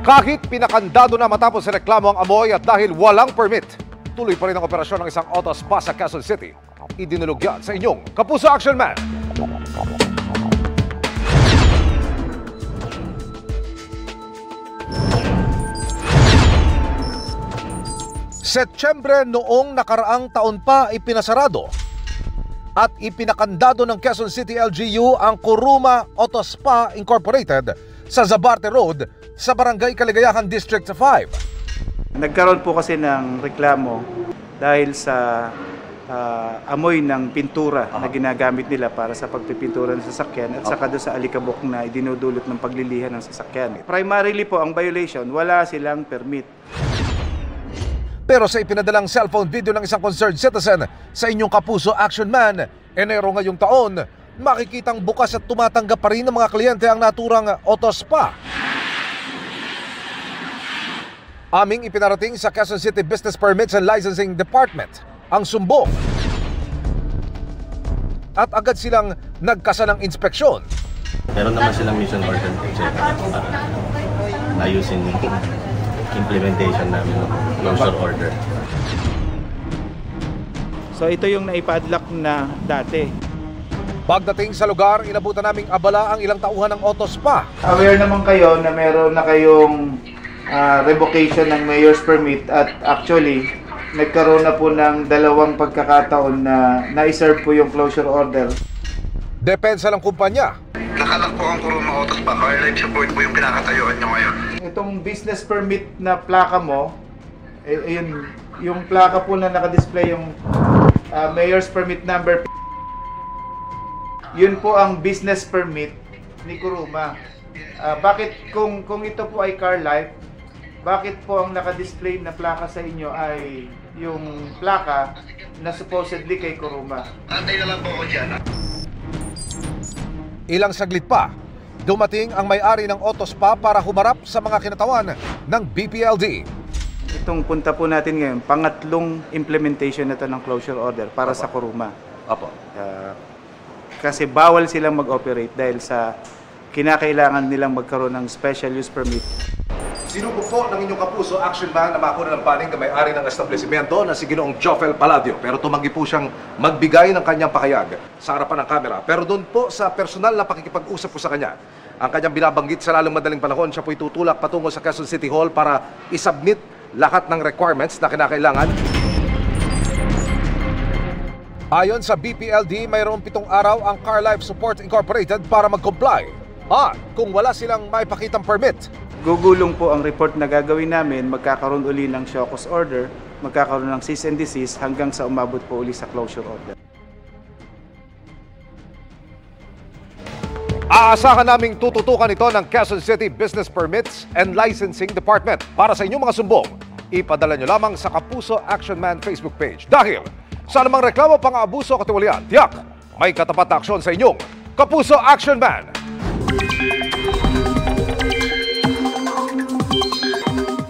Kahit pinakandado na matapos sa reklamo ang amoy at dahil walang permit, tuloy pa rin ang operasyon ng isang auto spa sa Quezon City. Idinulog yan sa inyong Kapuso Action Man. Setyembre noong nakaraang taon pa ipinasarado at ipinakandado ng Quezon City LGU ang Kuruma Auto Spa Incorporated sa Zabarte Road sa Barangay Kaligayahan District 5. Nagkaroon po kasi ng reklamo dahil sa amoy ng pintura na ginagamit nila para sa pagpipintura ng sasakyan at saka doon sa alikabok na idinudulot ng paglilihan ng sasakyan. Primarily po ang violation, wala silang permit. Pero sa ipinadalang cellphone video ng isang concerned citizen sa inyong Kapuso Action Man, Enero ngayong taon, makikitang bukas at tumatanggap pa rin ng mga kliyente ang naturang auto spa. Aming ipinarating sa Quezon City Business Permits and Licensing Department ang sumbong. At agad silang nagkasa ng inspeksyon. Meron naman silang mission order para ayusin yung implementation namin ng closure order. So ito yung naipadlock na dati. Pagdating sa lugar, inabutan naming abala ang ilang tauhan ng auto spa. Aware naman kayo na meron na kayong revocation ng mayor's permit at actually nagkaroon na po ng dalawang pagkakataon na na-serve po yung closure order. Depensa ng kumpanya. Nakalak po ang Kuruma Auto Spa. Car-life support po yung kinakatayuan nyo ngayon. Itong business permit na plaka mo, yung plaka po na nakadisplay yung mayor's permit number, yun po ang business permit ni Kuruma. Bakit kung ito po ay car life, bakit po ang nakadisplay na plaka sa inyo ay yung plaka na supposedly kay Kuruma? Antay na lang po ako dyan. Ilang saglit pa, dumating ang may-ari ng auto spa para humarap sa mga kinatawan ng BPLD. Itong punta po natin ngayon, pangatlong implementation na ito ng closure order para sa Kuruma. Apo. Kasi bawal silang mag-operate dahil sa kinakailangan nilang magkaroon ng special use permit. Sinubok po ng inyong Kapuso Action Man na makuna ng panig na may-ari ng establishmento na si Ginoong Jofel Palladio. Pero tumanggi po siyang magbigay ng kanyang pakayag sa harapan ng kamera. Pero doon po sa personal na pakikipag-usap po sa kanya, ang kanyang binabanggit sa lalong madaling panahon, siya po itutulak patungo sa Quezon City Hall para isubmit lahat ng requirements na kinakailangan. Ayon sa BPLD, mayroong 7 araw ang Car Life Support Incorporated para mag-comply. At kung wala silang maipakitang permit, gugulong po ang report na gagawin namin, magkakaroon uli ng show cause order, magkakaroon ng cease and desist hanggang sa umabot po uli sa closure order. aasahan naming tututukan ito ng Quezon City Business Permits and Licensing Department. Para sa inyong mga sumbong, ipadala nyo lamang sa Kapuso Action Man Facebook page. Dahil sa namang reklamo pang abuso o katiwalian, tiyak may katapat na aksyon sa inyong Kapuso Action Man.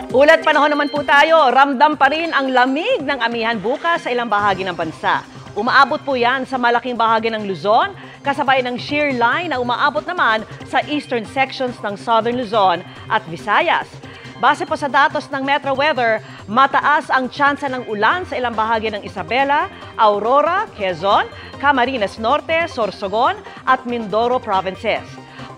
Ulat panahon naman po tayo, ramdam pa rin ang lamig ng amihan bukas sa ilang bahagi ng bansa. Umaabot po yan sa malaking bahagi ng Luzon, kasabay ng shear line na umaabot naman sa eastern sections ng Southern Luzon at Visayas. Base po sa datos ng Metro Weather, mataas ang tsansa ng ulan sa ilang bahagi ng Isabela, Aurora, Quezon, Camarines Norte, Sorsogon at Mindoro provinces.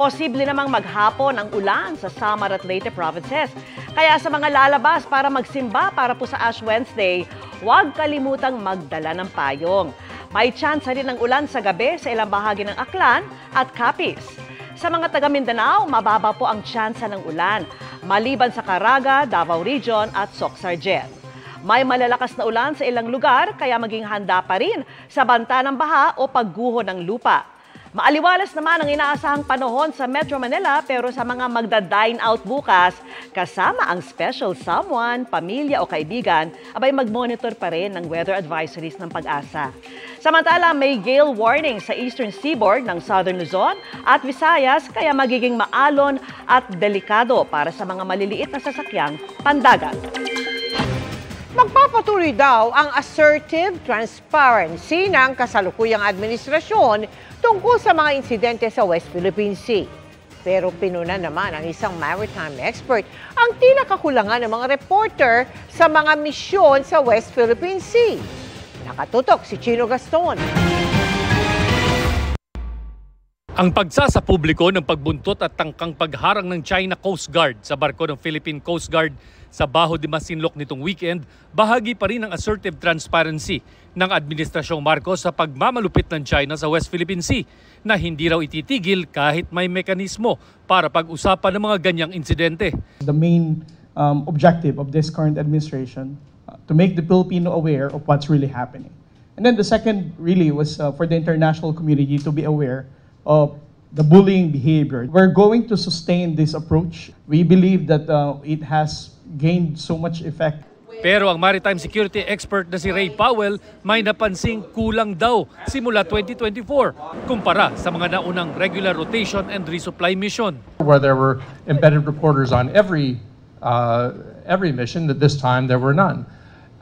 Posible namang maghapon ang ulan sa Samar at Leyte provinces. Kaya sa mga lalabas para magsimba para po sa Ash Wednesday, huwag kalimutang magdala ng payong. May chance rin ng ulan sa gabi sa ilang bahagi ng Aklan at Capiz. Sa mga taga Mindanao, mababa po ang tsansa ng ulan, maliban sa Caraga, Davao Region at Soc-Sargen. May malalakas na ulan sa ilang lugar, kaya maging handa pa rin sa banta ng baha o pagguho ng lupa. Maaliwalas naman ang inaasahang panahon sa Metro Manila, pero sa mga magda-dine out bukas, kasama ang special someone, pamilya o kaibigan, abay mag-monitor pa rin ng weather advisories ng Pag-asa. Samantala, may gale warning sa eastern seaboard ng Southern Luzon at Visayas, kaya magiging maalon at delikado para sa mga maliliit na sasakyang pandagat. Magpapatuloy daw ang assertive transparency ng kasalukuyang administrasyon tungkol sa mga insidente sa West Philippine Sea. Pero pinuna naman ang isang maritime expert ang tila kakulangan ng mga reporter sa mga misyon sa West Philippine Sea. Nakatutok si Chino Gaston. Ang pagsasa publiko ng pagbuntot at tangkang pagharang ng China Coast Guard sa barko ng Philippine Coast Guard sa Baho de Masinloc nitong weekend, bahagi pa rin ng assertive transparency ng Administrasyong Marcos sa pagmamalupit ng China sa West Philippine Sea na hindi raw ititigil kahit may mekanismo para pag-usapan ng mga ganyang insidente. The main objective of this current administration to make the Filipino aware of what's really happening. And then the second really was for the international community to be aware of the bullying behavior. We're going to sustain this approach. We believe that it has gained so much effect. Pero ang maritime security expert na si Ray Powell may napansing kulang daw simula 2024 kumpara sa mga naunang regular rotation and resupply mission. Where there were embedded reporters on every mission, that this time there were none.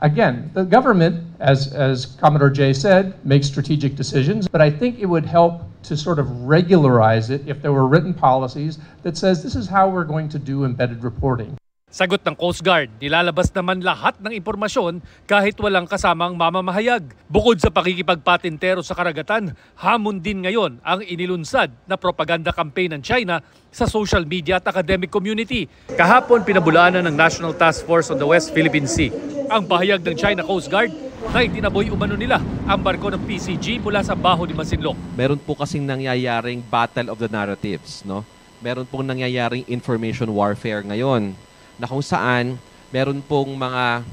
Again, the government, as Commodore Jay said, makes strategic decisions, but I think it would help to sort of regularize it if there were written policies that says this is how we're going to do embedded reporting. Sagot ng Coast Guard, nilalabas naman lahat ng impormasyon kahit walang kasamang mamamahayag. Bukod sa pakikipagpatintero sa karagatan, hamon din ngayon ang inilunsad na propaganda campaign ng China sa social media at academic community. Kahapon pinabulaanan ng National Task Force on the West Philippine Sea ang pahayag ng China Coast Guard na itinaboy umano nila ang barko ng PCG mula sa Baho de Masinloc. Meron po kasing nangyayaring battle of the narratives, no? Meron pong nangyayaring information warfare ngayon na kung saan meron pong mga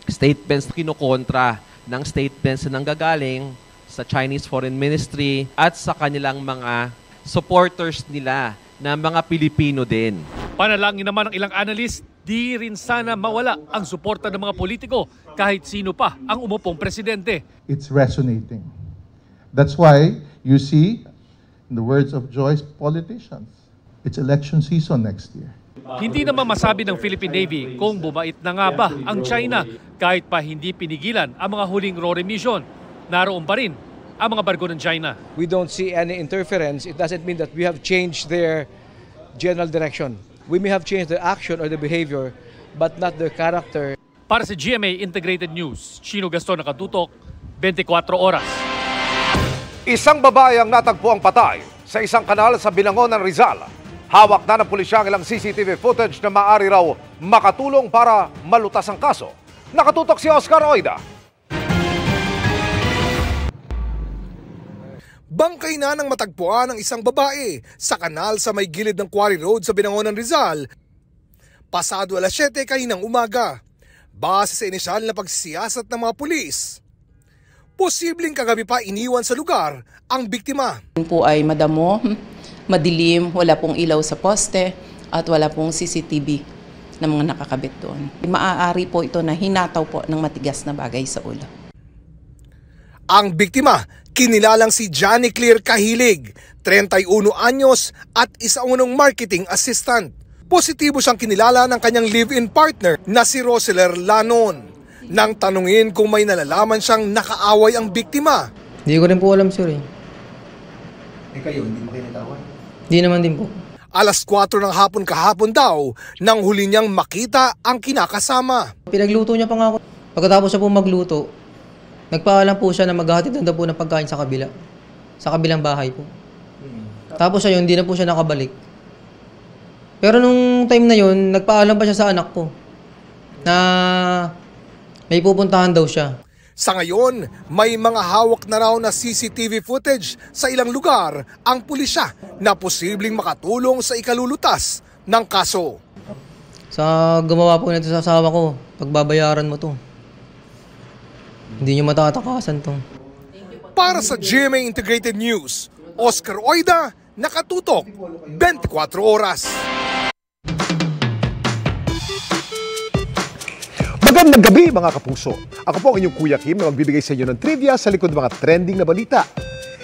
statements na kinukontra ng statements na nanggagaling sa Chinese Foreign Ministry at sa kanilang mga supporters nila na mga Pilipino din. Panalangin naman ng ilang analyst, di rin sana mawala ang suporta ng mga politiko kahit sino pa ang umupong presidente. It's resonating. That's why you see, in the words of Joyce, politicians, it's election season next year. Hindi naman masabi ng Philippine Navy kung bumait na nga ba ang China kahit pa hindi pinigilan ang mga huling RORE mission. Naroon pa rin ang mga barko ng China. We don't see any interference. It doesn't mean that we have changed their general direction. We may have changed their action or their behavior, but not their character. Para sa GMA Integrated News, Chino Gaston, nakatutok, 24 oras. Isang babae ang natagpo ang patay sa isang kanal sa Binangon ng Rizal. Hawak na ng pulisya ang ilang CCTV footage na maaari raw makatulong para malutas ang kaso. Nakatutok si Oscar Oida. Bangkay na ng matagpuan ng isang babae sa kanal sa may gilid ng Quarry Road sa Binangon ng Rizal. Pasado 7:00 kaninang umaga. Base sa inisyal na pagsisiyasat ng mga pulis, posibleng kagabi pa iniwan sa lugar ang biktima. Po ay madamo, madilim, wala pong ilaw sa poste at wala pong CCTV na mga nakakabit doon. Maaari po ito na hinataw po ng matigas na bagay sa ulo. Ang biktima, kinilalang si Johnny Clear Kahilig, 31 anyos at isaunong marketing assistant. Positibo siyang kinilala ng kanyang live-in partner na si Roseler Lanon. Nang tanungin kung may nalalaman siyang nakaaway ang biktima. Hindi ko rin po alam, sir. Kayo, hindi mo kinitaway? Hindi naman din po. 4:00 ng hapon kahapon daw nang huli niyang makita ang kinakasama. Pinagluto niya pa nga ako. Pagkatapos siya po magluto, nagpaalam po siya na maghahatid na po ng pagkain sa kabila. Sa kabilang bahay po. Tapos siya yun, hindi na po siya nakabalik. Pero nung time na yun, nagpaalam pa siya sa anak ko na may pupuntahan daw siya. Sa ngayon, may mga hawak na raw na CCTV footage sa ilang lugar ang pulisya na posibleng makatulong sa ikalulutas ng kaso. Sa gumawa po nito sa asawa ko, pagbabayaran mo to. Hindi nyo matatakasan to. Para sa GMA Integrated News, Oscar Oida, nakatutok, 24 oras. Magandang gabi mga kapuso. Ako po ang inyong Kuya Kim na magbibigay sa inyo ng trivia sa likod ng mga trending na balita.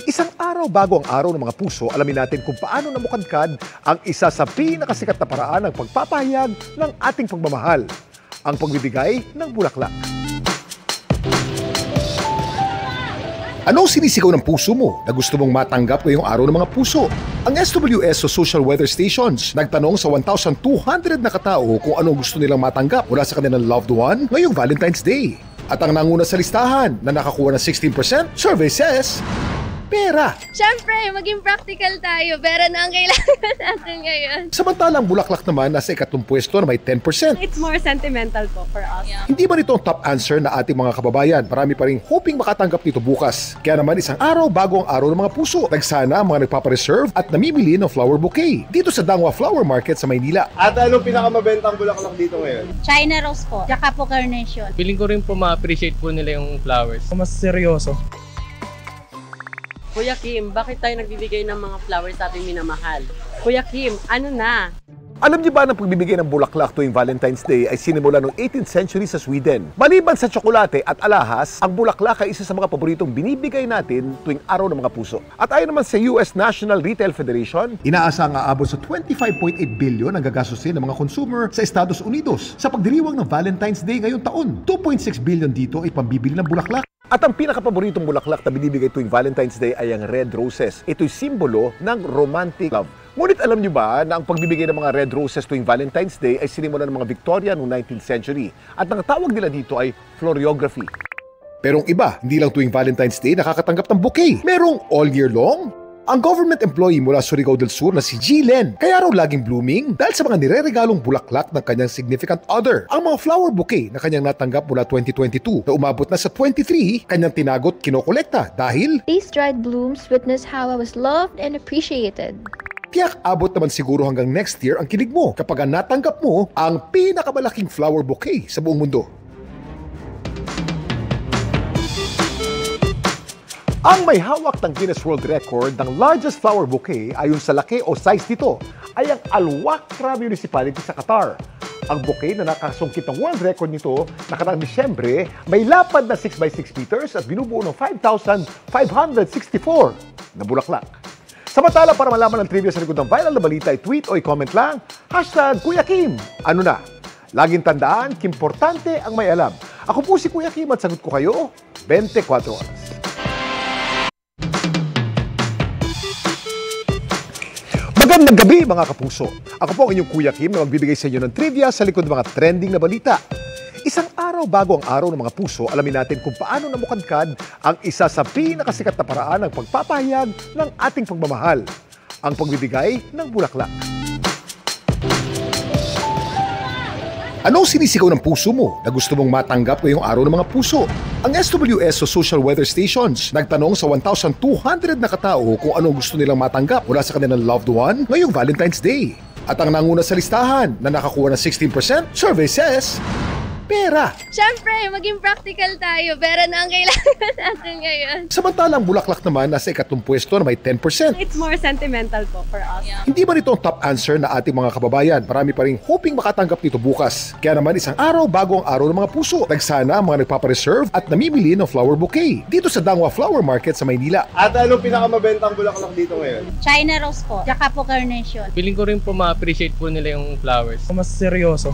Isang araw bago ang araw ng mga puso, alamin natin kung paano namukadkad ang isa sa pinakasikat na paraan ng pagpapahayag ng ating pagmamahal, ang pagbibigay ng bulaklak. Anong sinisigaw ng puso mo na gusto mong matanggap ngayong araw ng mga puso? Ang SWS o Social Weather Stations nagtanong sa 1,200 na katao kung anong gusto nilang matanggap mula sa kanilang loved one ngayong Valentine's Day. At ang nanguna sa listahan na nakakuha ng 16%, survey says, pera. Siyempre, maging practical tayo. Pera na ang kailangan natin ngayon. Samantalang Bulaklak naman nasa ikatlong pwesto na may 10%. It's more sentimental po for us. Hindi man ito ang top answer na ating mga kababayan. Marami pa rin hoping makatanggap nito bukas. Kaya naman isang araw bago ang araw ng mga puso. Nagsana ang mga nagpapareserve at namimili ng flower bouquet dito sa Dangwa Flower Market sa Maynila. At anong pinakamabentang bulaklak dito ngayon? China rose po, tsaka po carnation. Feeling ko rin po ma-appreciate po nila yung flowers. Mas seryoso. Kuya Kim, bakit tayo nagbibigay ng mga flowers sa ating minamahal? Kuya Kim, ano na? Alam niyo ba na pagbibigay ng bulaklak tuwing Valentine's Day ay sinimula noong 18th century sa Sweden? Maliban sa tsokolate at alahas, ang bulaklak ay isa sa mga paboritong binibigay natin tuwing araw ng mga puso. At ayon naman sa US National Retail Federation, inaasang aabot sa 25.8 billion ang gagastusin ng mga consumer sa Estados Unidos sa pagdiriwang ng Valentine's Day ngayong taon. 2.6 billion dito ay pambibili ng bulaklak. At ang pinakapaboritong bulaklak na binibigay tuwing Valentine's Day ay ang red roses. Ito'y simbolo ng romantic love. Ngunit alam niyo ba na ang pagbibigay ng mga red roses tuwing Valentine's Day ay sinimula ng mga Victorian noong 19th century at ang tawag nila dito ay floriography. Pero ang iba, hindi lang tuwing Valentine's Day nakakatanggap ng bouquet. Merong all year long. Ang government employee mula Surigao del Sur na si G. Len, kaya raw laging blooming dahil sa mga nireregalong bulaklak ng kanyang significant other. Ang mga flower bouquet na kanyang natanggap mula 2022 na umabot na sa 23, kanyang tinagot kinokolekta dahil these dried blooms witness how I was loved and appreciated. Tiyak abot naman siguro hanggang next year ang kilig mo kapag natanggap mo ang pinakamalaking flower bouquet sa buong mundo. Ang may hawak ng Guinness World Record ng largest flower bouquet ayon sa laki o size nito ay ang Al-Wakra Municipality sa Qatar. Ang bouquet na nakasungkit ng world record nito nakaraang Disyembre may lapad na 6x6 meters at binubuo ng 5,564 na bulaklak. Samantala, para malaman ang trivia sa likod ng viral na balita, i-tweet o i-comment lang, #Kuya Kim. Ano na? Laging tandaan, importante ang may alam. Ako po si Kuya Kim at sagot ko kayo 24 oras. Magandang gabi mga kapuso. Ako po ang inyong Kuya Kim na magbibigay sa inyo ng trivia sa likod ng mga trending na balita. Isang araw bago ang araw ng mga puso, alamin natin kung paano namukadkad ang isa sa pinakasikat na paraan ng pagpapahayag ng ating pagmamahal, ang pagbibigay ng bulaklak. Anong sinisigaw ng puso mo na gusto mong matanggap ngayong araw ng mga puso? Ang SWS o Social Weather Stations nagtanong sa 1,200 na katao kung anong gusto nilang matanggap mula sa kanilang loved one ngayong Valentine's Day. At ang nanguna sa listahan na nakakuha ng 16%, survey says, pera. Siyempre, maging practical tayo. Pera na ang kailangan natin ngayon. Samantalang Bulaklak naman nasa ikatlong pwesto na may 10%. It's more sentimental po for us. Hindi man ito ang top answer na ating mga kababayan. Marami pa rin hoping makatanggap nito bukas. Kaya naman isang araw bago ang araw ng mga puso. Nagsana ang mga nagpapareserve at namimili ng flower bouquet dito sa Dangwa Flower Market sa Maynila. At anong pinakamabentang bulaklak dito ngayon? China rose po, tsaka po carnation. Feeling ko rin po ma-appreciate po nila yung flowers. Mas seryoso.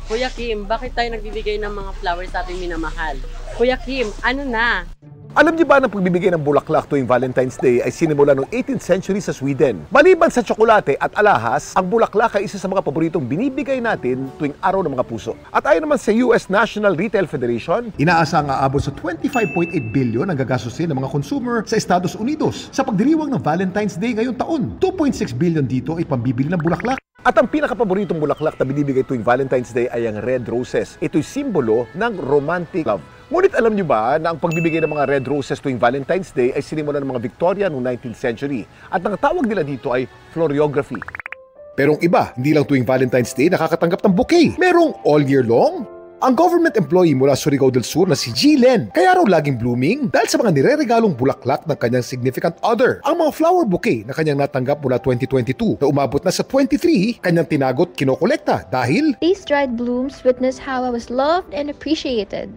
Kuya Kim, bakit tayo nagbibigay ng mga flowers sa ating minamahal? Kuya Kim, ano na? Alam niyo ba na pagbibigay ng bulaklak tuwing Valentine's Day ay sinimula noong 18th century sa Sweden? Maliban sa tsokolate at alahas, ang bulaklak ay isa sa mga paboritong binibigay natin tuwing araw ng mga puso. At ayon naman sa US National Retail Federation, inaasang aabot sa 25.8 billion ang gagastusin ng mga consumer sa Estados Unidos sa pagdiriwang ng Valentine's Day ngayong taon. 2.6 billion dito ay pambibili ng bulaklak. At ang pinakapaboritong bulaklak na binibigay tuwing Valentine's Day ay ang red roses. Ito'y simbolo ng romantic love. Ngunit alam niyo ba na ang pagbibigay ng mga red roses tuwing Valentine's Day ay sinimula ng mga Victorian noong 19th century at ang tawag nila dito ay floriography. Pero ang iba, hindi lang tuwing Valentine's Day nakakatanggap ng bouquet. Merong all year long. Ang government employee mula Surigao del Sur na si G. Len, kaya raw laging blooming dahil sa mga nireregalong bulaklak ng kanyang significant other. Ang mga flower bouquet na kanyang natanggap mula 2022 na umabot na sa 23, kanyang tinagot kinokolekta dahil these dried blooms witness how I was loved and appreciated.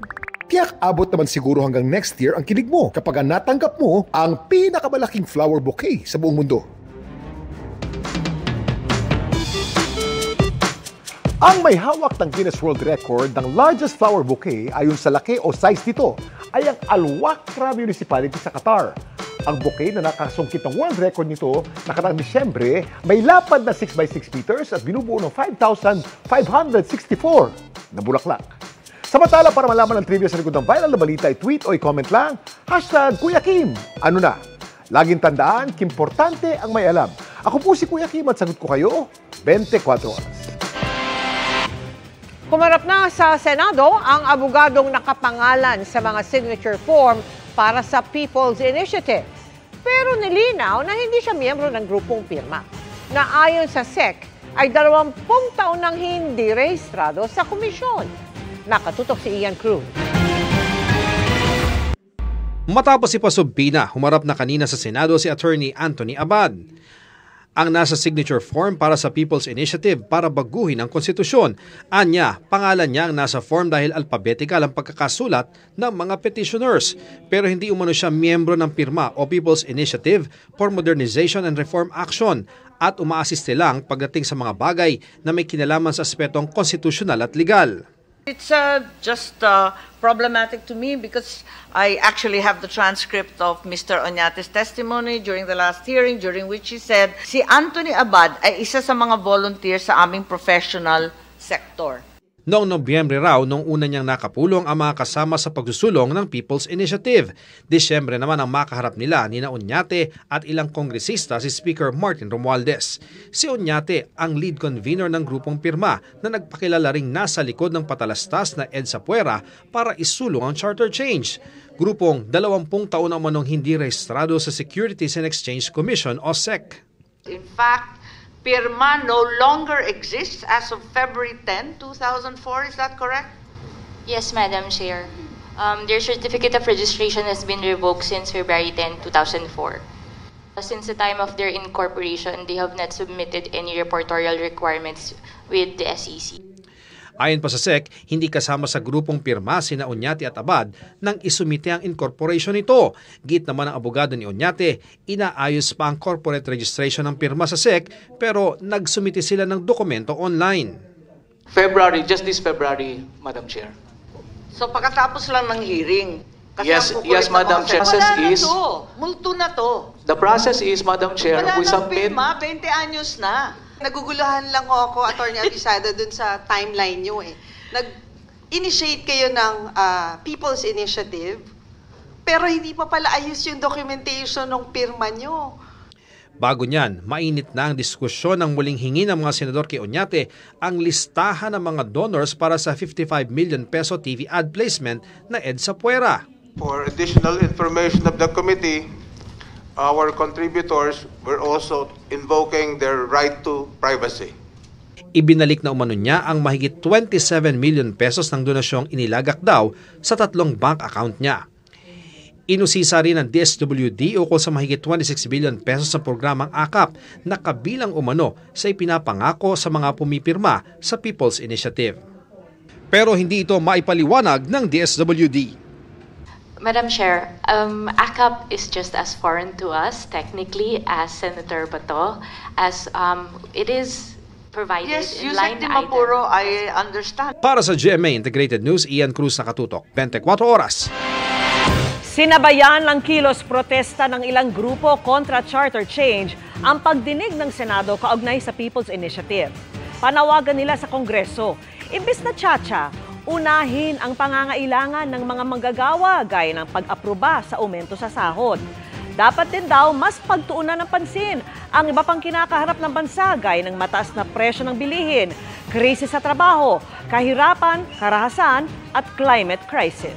Tiyak abot naman siguro hanggang next year ang kilig mo kapag natanggap mo ang pinakamalaking flower bouquet sa buong mundo. Ang may hawak ng Guinness World Record ng largest flower bouquet ayon sa laki o size nito ay ang Al-Wakra Municipality sa Qatar. Ang bouquet na nakasungkit ng world record nito nakaraang Disyembre, may lapad na 6x6 meters at binubuo ng 5,564 na bulaklak. Samantala, para malaman ng trivia sa likod ng viral na balita, i-tweet o i-comment lang, #Kuya Kim. Ano na? Laging tandaan, importante ang may alam. Ako po si Kuya Kim at sagot ko kayo 24 oras. Kumarap na sa Senado ang abogadong nakapangalan sa mga signature form para sa People's Initiative. Pero nilinaw na hindi siya miyembro ng grupong pirma, na ayon sa SEC ay 20 taon nang hindi rehistrado sa komisyon. Nakatutok si Ian Cruz. Matapos ipasubbina, humarap na kanina sa Senado si Attorney Anthony Abad. Ang nasa signature form para sa People's Initiative para baguhin ang konstitusyon. Anya, pangalan niya ang nasa form dahil alphabetical ang pagkakasulat ng mga petitioners. Pero hindi umano siya miyembro ng pirma o People's Initiative for Modernization and Reform Action at umaasiste lang pagdating sa mga bagay na may kinalaman sa aspetong konstitusyonal at legal. It's just problematic to me because I actually have the transcript of Mr. Oñate's testimony during the last hearing, during which he said si Anthony Abad ay isa sa mga volunteer sa aming professional sector. Noong Nobyembre raw, nung una niyang nakapulong ang mga kasama sa pagsusulong ng People's Initiative. Disyembre naman ang makaharap nila ni Oñate at ilang kongresista si Speaker Martin Romualdez. Si Oñate ang lead convener ng grupong pirma na nagpakilala ring nasa likod ng patalastas na EDSA Puera para isulong ang charter change. Grupong 20 taon na umanong hindi rehistrado sa Securities and Exchange Commission o SEC. In fact, PIRMA no longer exists as of February 10, 2004. Is that correct? Yes, Madam Chair. Their certificate of registration has been revoked since February 10, 2004. Since the time of their incorporation, they have not submitted any reportorial requirements with the SEC. Ayon pa sa SEC, hindi kasama sa grupong pirma sina Oñate at Abad nang isumite ang incorporation nito. Git naman ang abogado ni Oñate, inaayos pa ang corporate registration ng pirma sa SEC pero nagsumite sila ng dokumento online. February, just this February, Madam Chair. So pagkatapos lang ng hearing, Yes, Madam Chair. Multo na to. The process is, Madam Chair, Wala we nang submit... pirma, 20 anyos na. Naguguluhan lang ako, Atty. Abisada, dun sa timeline nyo eh. Nag-initiate kayo ng People's Initiative, pero hindi pa pala ayos yung documentation ng pirma nyo. Bago niyan, mainit na ang diskusyon ng muling hingi ng mga senador kay Oñate ang listahan ng mga donors para sa 55 million peso TV ad placement na EDSA Puera. For additional information of the committee, our contributors were also invoking their right to privacy. Ibinalik na umano niya ang mahigit 27 million pesos ng donasyong inilagak daw sa 3 bank account niya. Inusisa rin ng DSWD ukol sa mahigit 26 billion pesos sa programang AKAP na kabilang umano sa ipinapangako sa mga pumipirma sa People's Initiative. Pero hindi ito maipaliwanag ng DSWD. Madam Chair, AKAP is just as foreign to us, technically, as Senator Bato, as it is provided in line item. Mapuro, I understand. Para sa GMA Integrated News, Ian Cruz nakatutok, 24 oras. Sinabayan ng kilos protesta ng ilang grupo kontra charter change ang pagdinig ng Senado kaugnay sa People's Initiative. Panawagan nila sa Kongreso, imbis na tsatsya, unahin ang pangangailangan ng mga manggagawa gaya ng pag-aproba sa aumento sa sahod. Dapat din daw mas pagtuunan ng pansin ang iba pang kinakaharap ng bansa gaya ng mataas na presyo ng bilihin, krisis sa trabaho, kahirapan, karahasan at climate crisis.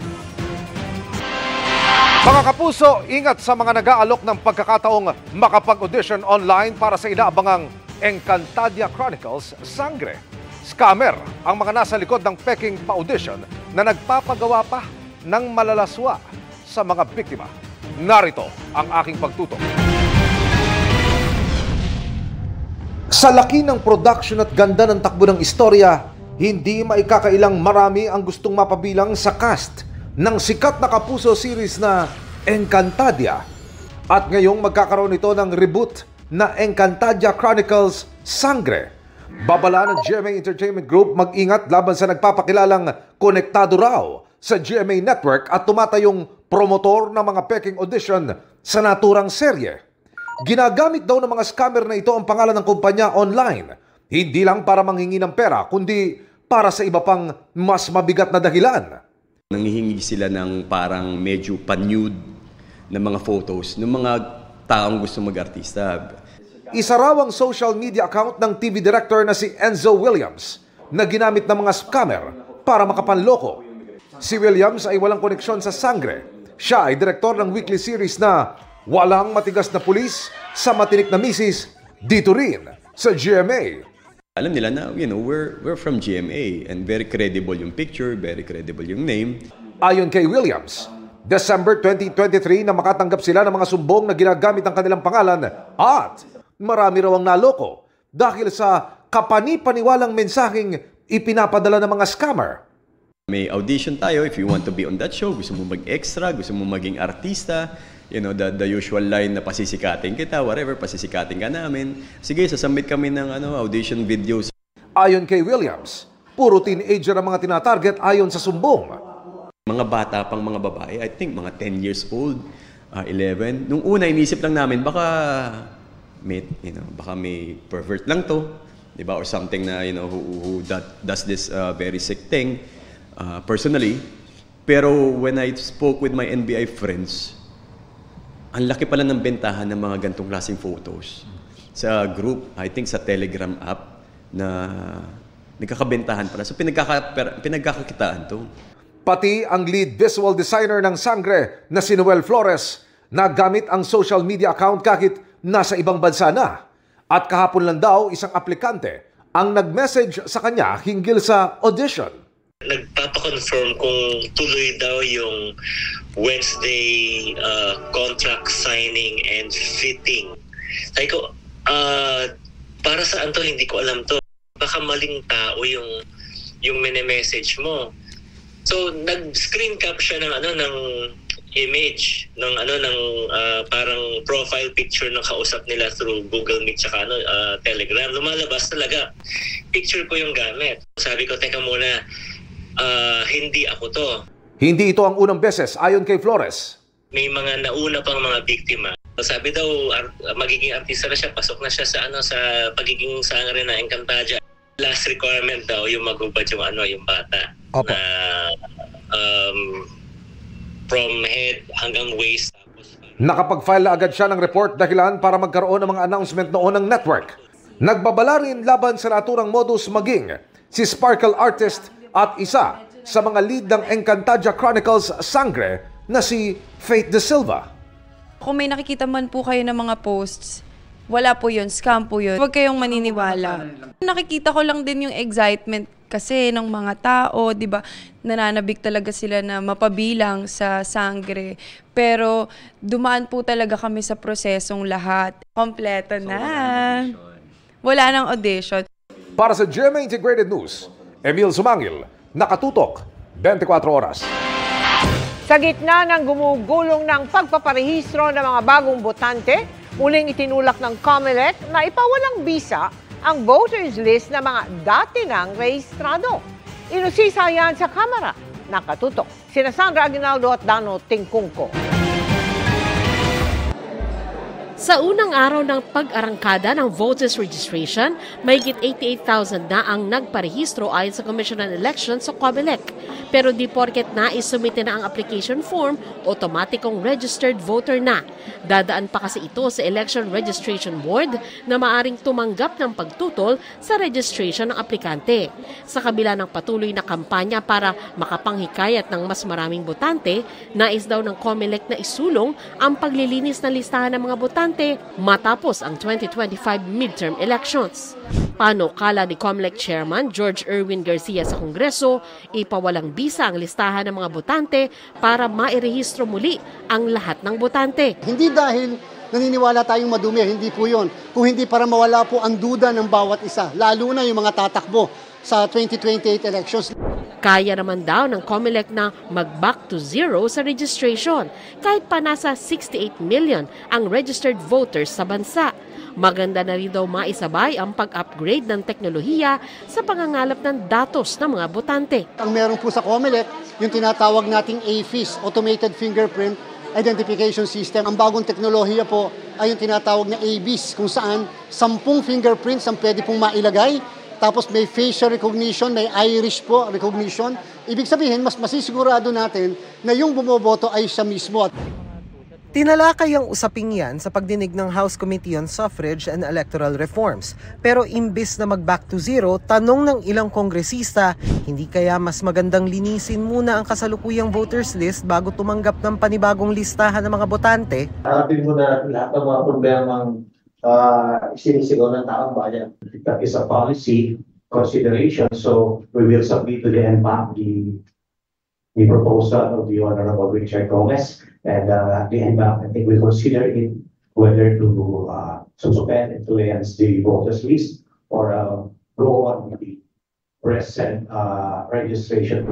Mga kapuso, ingat sa mga nag-aalok ng pagkakataong makapag-audition online para sa inaabangang Encantadia Chronicles Sangre. Scammer ang mga nasa likod ng peking pa-audition na nagpapagawa pa ng malalaswa sa mga biktima. Narito ang aking pagtutok. Sa laki ng production at ganda ng takbo ng istorya, hindi maikakailang marami ang gustong mapabilang sa cast ng sikat na kapuso series na Encantadia. At ngayong magkakaroon ito ng reboot na Encantadia Chronicles Sangre. Babala ng GMA Entertainment Group mag-ingat laban sa nagpapakilalang konektado raw sa GMA Network at tumatayong promotor ng mga peking audition sa naturang serye. Ginagamit daw ng mga scammer na ito ang pangalan ng kumpanya online, hindi lang para manghingi ng pera, kundi para sa iba pang mas mabigat na dahilan. Nanghihingi sila ng parang medyo pa-nude na mga photos ng mga taong gusto mag-artista. Isa raw ang social media account ng TV director na si Enzo Williams na ginamit ng mga scammer para makapanloko. Si Williams ay walang koneksyon sa Sangre. Siya ay direktor ng weekly series na Walang Matigas na Pulis sa Matinik na Misis, dito rin sa GMA. Alam nila na, we're from GMA and very credible yung picture, very credible yung name. Ayon kay Williams, December 2023 na makatanggap sila ng mga sumbong na ginagamit ang kanilang pangalan at marami raw ang naloko dahil sa kapani-paniwalang mensaheng ipinapadala ng mga scammer. May audition tayo if you want to be on that show, gusto mo mag-extra, gusto mo maging artista, the usual line na pasisikatin kita, whatever, pasisikatin ka namin. Sige, sasubmit kami ng audition videos. Ayon kay Williams, puro teenager ang mga tinatarget ayon sa sumbong. Mga bata pang mga babae, I think mga 10 years old, 11. Nung una, inisip lang namin, baka may pervert lang to, di ba? Or something na, who does this very sick thing personally. Pero when I spoke with my NBI friends, ang laki pala ng bentahan ng mga gantong klaseng photos. Sa group, I think sa Telegram app, na nagkakabentahan pala. So pinagkakakitaan to. Pati ang lead visual designer ng Sangre na si Noel Flores nagamit ang social media account kahit nasa ibang bansa na. At kahapon lang daw isang aplikante ang nag-message sa kanya hinggil sa audition. Nagpapakonfirm kung tuloy daw yung Wednesday contract signing and fitting. Sabi ko, para saan to? Hindi ko alam to. Baka maling tao yung mini-message mo. So nag-screen cap siya ng image ng parang profile picture ng kausap nila through Google Meet tsaka Telegram. Lumalabas talaga. Picture ko yung gamit. Sabi ko, teka muna, hindi ako to. Hindi ito ang unang beses ayon kay Flores. May mga nauna pang mga biktima. Sabi daw magiging artista na siya, pasok na siya sa pagiging sangre na Encantadia. Last requirement daw yung magubad yung bata. Opo. From head hanggang waist. Nakapag-file na agad siya ng report dahilan para magkaroon ng mga announcement noon ng network. Nagbabala rin laban sa naturang modus maging si Sparkle Artist at isa sa mga lead ng Encantadia Chronicles Sangre na si Faith De Silva. Kung may nakikita man po kayo ng mga posts, wala po yun, scam po yun. Huwag kayong maniniwala. Nakikita ko lang din yung excitement kasi ng mga tao, di ba, nananabik talaga sila na mapabilang sa Sangre. Pero dumaan po talaga kami sa prosesong lahat. Kompleto na. Wala nang audition. Para sa GMA Integrated News, Emil Sumangil, nakatutok, 24 oras. Sa gitna ng gumugulong ng pagpaparehistro ng mga bagong botante, muling itinulak ng COMELEC na ipawalang bisa ang voters list ng mga dati nang rehistrado. Inusisa yan sa Kamara. Nakatutok. Sina Sandra Aguinaldo at Dano Tingkungko. Sa unang araw ng pag-arangkada ng voters registration, mahigit 88,000 na ang nagparehistro ayon sa Commission on Elections sa COMELEC. Pero di porket naisumite na ang application form, otomatikong registered voter na. Dadaan pa kasi ito sa Election Registration Board na maaring tumanggap ng pagtutol sa registration ng aplikante. Sa kabila ng patuloy na kampanya para makapanghikayat ng mas maraming botante, nais daw ng COMELEC na isulong ang paglilinis ng listahan ng mga botante matapos ang 2025 midterm elections. Panukala ni COMELEC Chairman George Erwin Garcia sa Kongreso, ipawalang bisa ang listahan ng mga botante para mairehistro muli ang lahat ng botante. Hindi dahil naniniwala tayong madumi, hindi po yun. Kung hindi para mawala po ang duda ng bawat isa, lalo na yung mga tatakbo sa 2028 elections. Kaya naman daw ng COMELEC na mag-back to zero sa registration kahit pa nasa 68 million ang registered voters sa bansa. Maganda na rin daw maisabay ang pag-upgrade ng teknolohiya sa pangangalap ng datos ng mga botante. Ang meron po sa COMELEC, yung tinatawag nating AFIS, Automated Fingerprint identification system. Ang bagong teknolohiya po ay yung tinatawag na ABIS, kung saan 10 fingerprints ang pwede pong mailagay. Tapos may facial recognition, may iris po recognition. Ibig sabihin, mas masisigurado natin na yung bumoboto ay siya mismo. Tinalakay ang usaping yan sa pagdinig ng House Committee on Suffrage and Electoral Reforms. Pero imbis na mag-back to zero, tanong ng ilang kongresista, hindi kaya mas magandang linisin muna ang kasalukuyang voters list bago tumanggap ng panibagong listahan ng mga botante? Harapin mo na lahat ng mga problemang sinisigaw ng taong bayan. That is a policy consideration. So we will submit to the NBAC the proposal of the Honorable Richard Gomez, and the NBAC, I think, will consider it whether to suspend influence the voters list or go on with the present registration.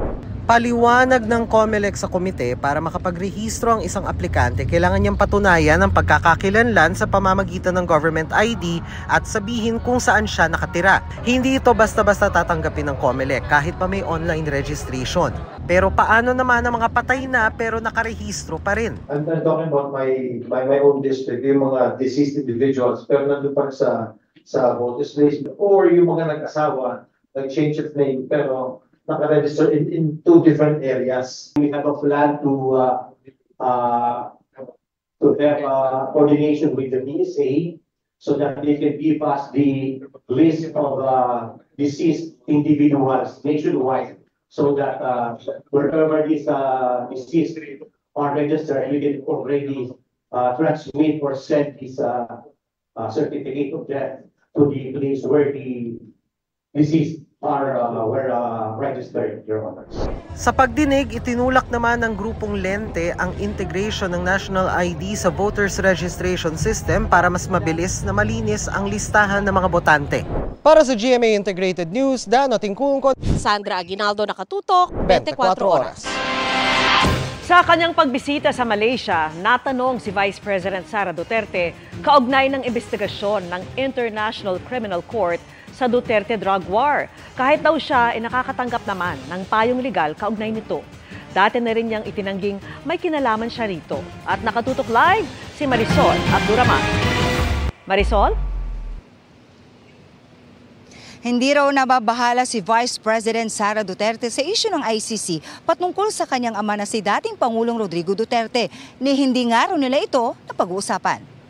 Paliwanag ng COMELEC sa komite, para makapagrehistro ang isang aplikante, kailangan niyang patunayan ang pagkakakilanlan sa pamamagitan ng government ID at sabihin kung saan siya nakatira. Hindi ito basta-basta tatanggapin ng COMELEC kahit pa may online registration. Pero paano naman ang mga patay na pero nakarehistro pa rin? I'm talking about my own district, yung mga deceased individuals pero nandun pa sa voters list, or yung mga nag-asawa, nag-change of name pero naka-register in 2 different areas. We have a plan to have coordination with the DSA so that they can give us the list of deceased individuals nationwide, so that wherever these deceased are registered, we can already transmit or send this certificate of death to the place where the deceased were registered, Your Honors. Sa pagdinig, itinulak naman ng grupong Lente ang integration ng national ID sa voters registration system para mas mabilis na malinis ang listahan ng mga botante. Para sa GMA Integrated News, Dano Tingkungkot, Sandra Aguinaldo, nakatutok, 24 oras. Sa kanyang pagbisita sa Malaysia, natanong si Vice President Sara Duterte kaugnay ng investigasyon ng International Criminal Court sa Duterte drug war. Kahit daw siya ay nakakatanggap naman ng payong legal kaugnay nito. Dati na rin niyang itinangging may kinalaman siya rito. At nakatutok live si Marisol Abduraman. Marisol? Hindi raw nababahala si Vice President Sara Duterte sa isyu ng ICC patungkol sa kanyang ama na si dating Pangulong Rodrigo Duterte, ni hindi nga raw nila ito napag-uusapan.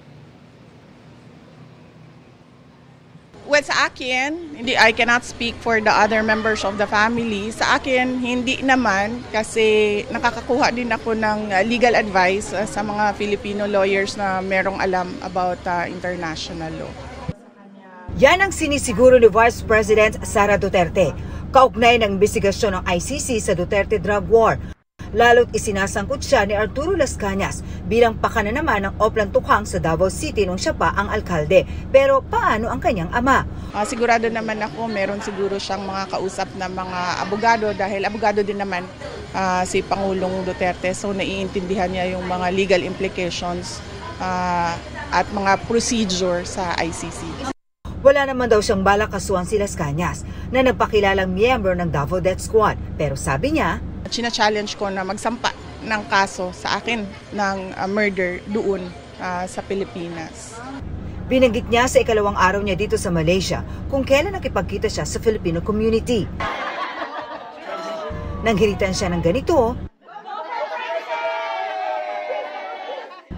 Well, sa akin, I cannot speak for the other members of the family. Sa akin, hindi naman kasi nakakakuha din ako ng legal advice sa mga Filipino lawyers na merong alam about international law. Yan ang sinisiguro ni Vice President Sara Duterte kaugnay ng investigasyon ng ICC sa Duterte drug war. Lalo't isinasangkot siya ni Arturo Las Cañas bilang pakana naman ng Oplan Tukhang sa Davao City nung siya pa ang alkalde. Pero paano ang kanyang ama? Sigurado naman ako meron siguro siyang mga kausap na mga abogado dahil abogado din naman si Pangulong Duterte. So naiintindihan niya yung mga legal implications at mga procedure sa ICC. Wala naman daw siyang balak kasuhan si Las Cañas na nagpakilalang miyembro ng Davao Death Squad. Pero sabi niya, china-challenge ko na magsampa ng kaso sa akin ng murder doon sa Pilipinas. Binanggit niya sa ikalawang araw niya dito sa Malaysia kung kailan nakipagkita siya sa Filipino community. Nanghiritan siya ng ganito,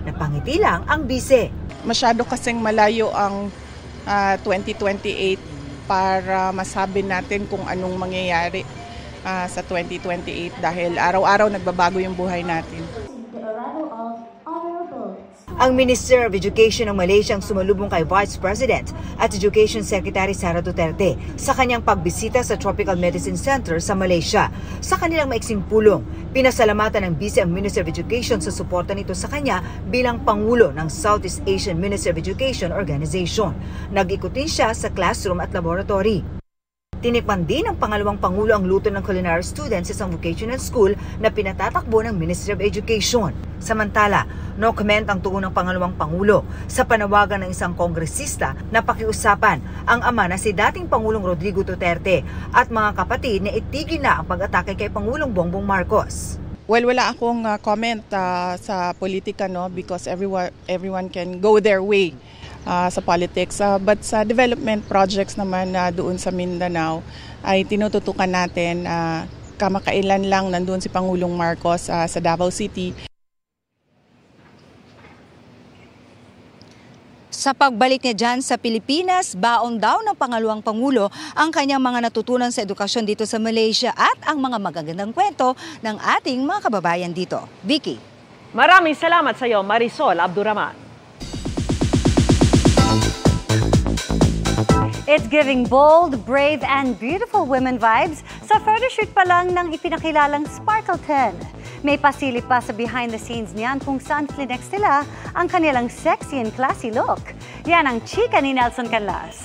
napangiti lang ang bise. Masyado kasing malayo ang 2028 para masabi natin kung anong mangyayari sa 2028 dahil araw-araw nagbabago yung buhay natin. Ang Minister of Education ng Malaysia ang sumalubong kay Vice President at Education Secretary Sara Duterte sa kanyang pagbisita sa Tropical Medicine Center sa Malaysia. Sa kanilang maiksing pulong, pinasalamatan ng Vice ang Minister of Education sa suporta nito sa kanya bilang Pangulo ng Southeast Asian Minister of Education Organization. Nag-ikutin siya sa classroom at laboratory. Tinikman din ng pangalawang Pangulo ang luto ng culinary students sa isang vocational school na pinatatakbo ng Ministry of Education. Samantala, no comment ang tugon ng pangalawang Pangulo sa panawagan ng isang kongresista na pakiusapan ang ama na si dating Pangulong Rodrigo Duterte at mga kapatid na itigil na ang pag-atake kay Pangulong Bongbong Marcos. Well, wala akong comment sa politika, no, because everyone can go their way sa politics. But sa development projects naman doon sa Mindanao ay tinututukan natin. Kamakailan lang nandun si Pangulong Marcos sa Davao City. Sa pagbalik niya dyan sa Pilipinas, baon daw ng pangalawang Pangulo ang kanyang mga natutunan sa edukasyon dito sa Malaysia at ang mga magagandang kwento ng ating mga kababayan dito. Vicky. Maraming salamat sa iyo, Marisol Abdurrahman. It's giving bold, brave, and beautiful women vibes sa photoshoot pa lang ng ipinakilalang Sparkle 10. May pasilip pa sa behind the scenes niyan kung saan flinex nila ang kanilang sexy and classy look. Yan ang chika ni Nelson Canlas.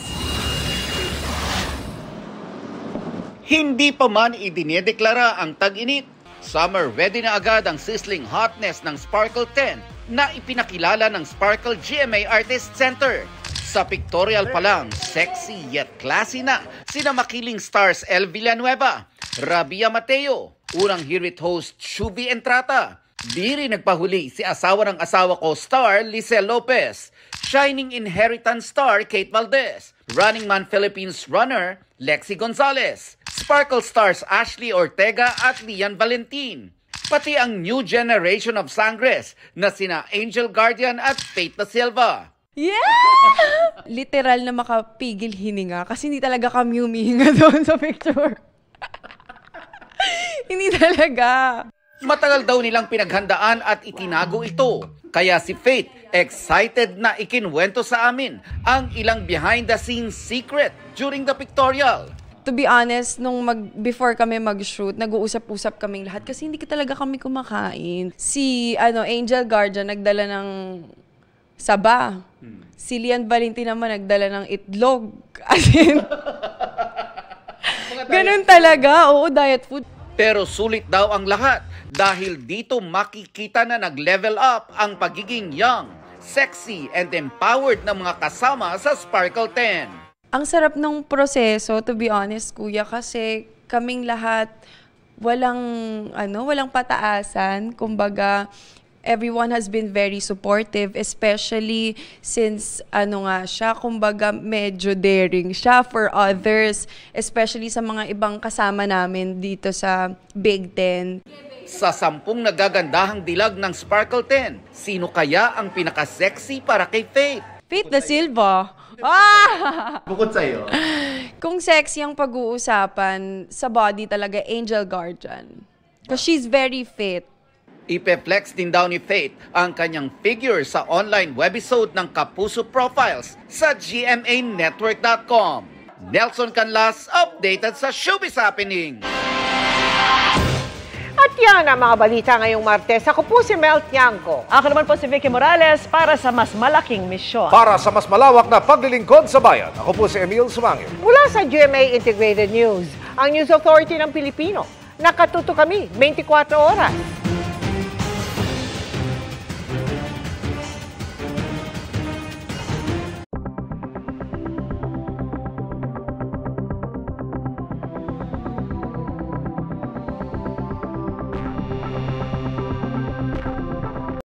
Hindi pa man idinedeklara ang tag-init, summer ready na agad ang sizzling hotness ng Sparkle 10 na ipinakilala ng Sparkle GMA Artist Center. Sa pictorial pa lang, sexy yet classy na sina makiling stars El Villanueva, Rabia Mateo, unang Hear It host Shubi Entrata. Di rin nagpahuli si asawa ng asawa ko star Lisel Lopez, Shining Inheritance star Kate Valdez, Running Man Philippines runner Lexi Gonzalez, Sparkle stars Ashley Ortega at Lian Valentin, pati ang new generation of Sangres na sina Angel Guardian at Faith Da Silva. Yeah! Literal na makapigil hininga kasi hindi talaga kami humihinga doon sa picture. Hindi talaga. Matagal daw nilang pinaghandaan at itinago ito. Kaya si Faith excited na ikinwento sa amin ang ilang behind-the-scenes secret during the pictorial. To be honest, before kami mag-shoot, nag-uusap-usap kaming lahat kasi hindi talaga kami kumakain. Si Angel Guardian nagdala ng saba. Si Lian Valentin naman nagdala ng itlog. As in, ganun talaga. Oo, diet food. Pero sulit daw ang lahat dahil dito makikita na nag-level up ang pagiging young, sexy, and empowered ng mga kasama sa Sparkle 10. Ang sarap ng proseso, to be honest, kuya, kasi kaming lahat walang pataasan. Kumbaga, everyone has been very supportive, especially since siya, kumbaga medyo daring siya for others, especially sa mga ibang kasama namin dito sa Big Ten. Sa 10 nagagandahang dilag ng Sparkle 10, sino kaya ang pinaka-sexy para kay Faith? Faith Da Silva. Bukod sa'yo? Kung sexy ang pag-uusapan, sa body talaga Angel Guardian. Because she's very fit. Ipe-flex din daw ni Faith ang kanyang figure sa online webisode ng Kapuso Profiles sa gmanetwork.com. Nelson Canlas, updated sa Showbiz Happening. At yan ang mga balita ngayong Martes. Ako po si Mel Tiangco. Ako naman po si Vicky Morales para sa mas malaking misyon. Para sa mas malawak na paglilingkod sa bayan, ako po si Emil Sumangil. Mula sa GMA Integrated News, ang News Authority ng Pilipino. Nakatuto kami 24 oras.